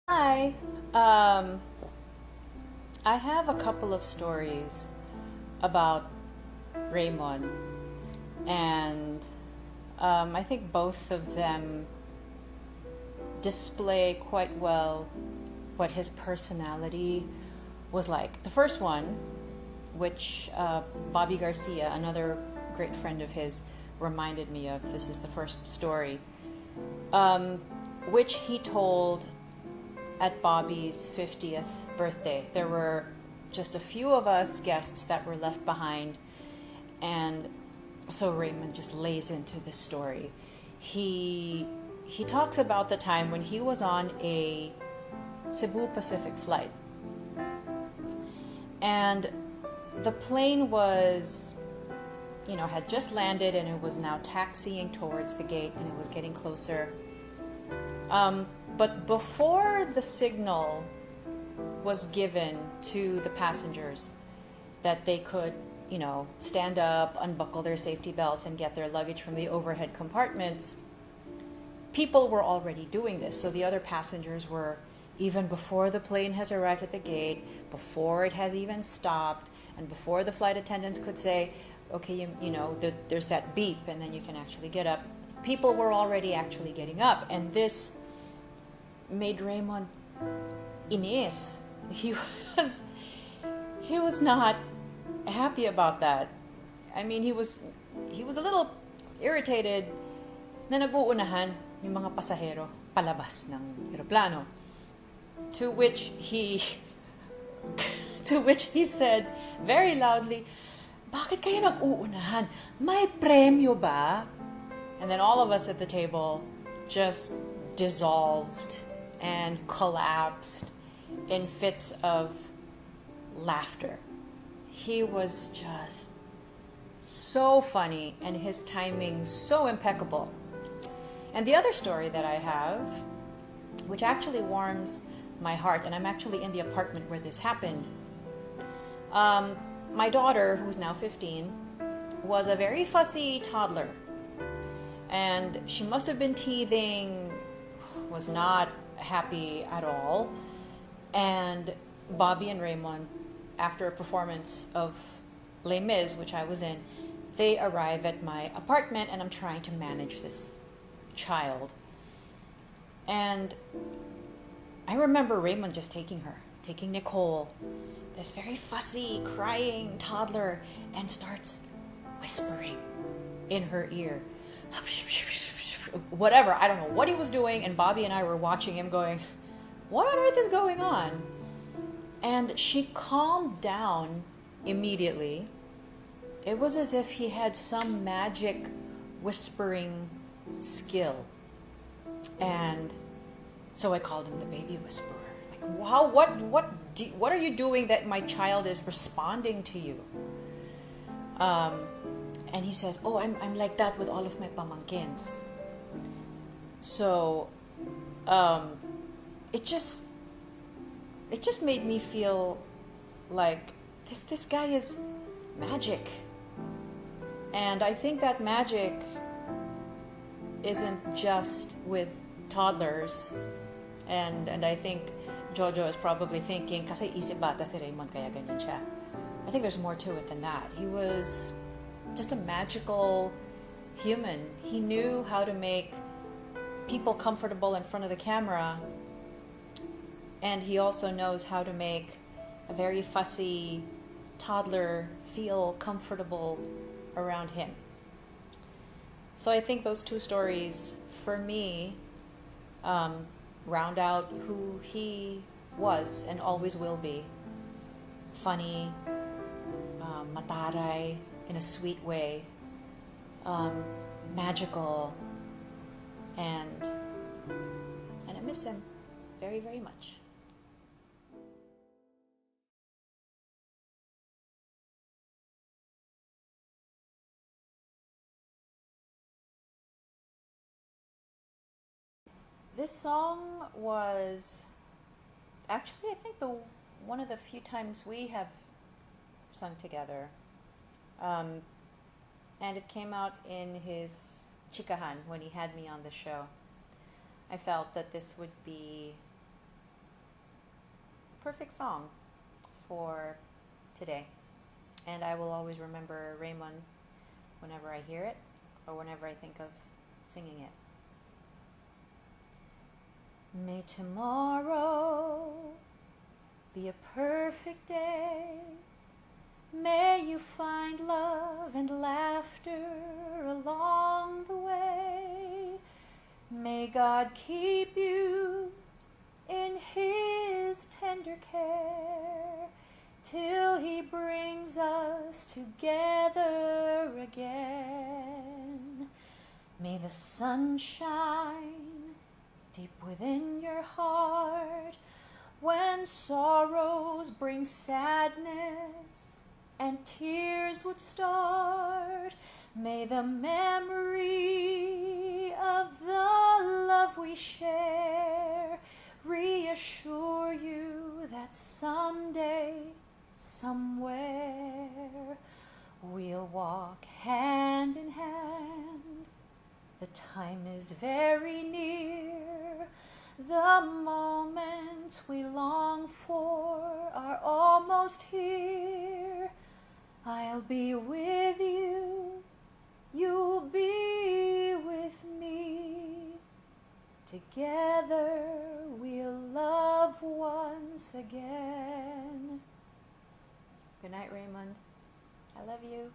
Hi. Um, I have a couple of stories about Raymond, and I think both of them display quite well what his personality was like. The first one, which Bobby Garcia, another great friend of his, reminded me of. This is the first story, um, which he told at Bobby's 50th birthday. There were just a few of us guests that were left behind, and so Raymond just lays into this story. He he talks about the time when he was on a Cebu Pacific flight, and the plane was, had just landed and it was now taxiing towards the gate and it was getting closer. But before the signal was given to the passengers that they could, stand up, unbuckle their safety belts, and get their luggage from the overhead compartments, people were already doing this. So the other passengers were, even before the plane has arrived at the gate, before it has even stopped, and before the flight attendants could say, okay, there's that beep, and then you can actually get up. People were already actually getting up, and this made Raymond inis. Was he was not happy about that. I mean, he was a little irritated na nag-uunahan yung mga pasahero palabas ng eroplano. To which he to which he said very loudly, "Bakit kayo nag-uunahan? May premyo ba?" And then all of us at the table just dissolved and collapsed in fits of laughter. He was just so funny and his timing so impeccable. And the other story that I have, which actually warms my heart, and I'm actually in the apartment where this happened. My daughter, who's now 15, was a very fussy toddler. And she must have been teething, was not happy at all. And Bobby and Raymond, after a performance of Les Mis, which I was in, they arrive at my apartment and I'm trying to manage this child. And I remember Raymond just taking Nicole, this very fussy, crying toddler, and starts whispering in her ear. Whatever, I don't know what he was doing, and Bobby and I were watching him going, what on earth is going on? And she calmed down immediately. It was as if he had some magic whispering skill. And so I called him the baby whisperer. Like, wow, what are you doing that my child is responding to you? And he says, "Oh, I'm like that with all of my pamangkins." So, it just made me feel like this guy is magic, and I think that magic isn't just with toddlers, and I think Jojo is probably thinking, kasi isip bata si Raymond kaya ganyan siya. I think there's more to it than that. He was just a magical human. He knew how to make people comfortable in front of the camera, and he also knows how to make a very fussy toddler feel comfortable around him. So I think those two stories, for me, round out who he was and always will be. Funny, mataray in a sweet way, magical, and I miss him very, very much. This song was actually, I think, the one of the few times we have sung together. Um, and it came out in his Chikahan when he had me on the show. I felt that this would be perfect song for today. And I will always remember Raymund whenever I hear it or whenever I think of singing it. May tomorrow be a perfect day. May you find love and laughter along the way. May God keep you in His tender care till He brings us together again. May the sun shine deep within your heart when sorrows bring sadness and tears would start. May the memory of the love we share reassure you that someday, somewhere, we'll walk hand in hand. The time is very near. The moments we long for are almost here. I'll be with you, you'll be with me. Together we'll love once again. Good night, Raymund. I love you.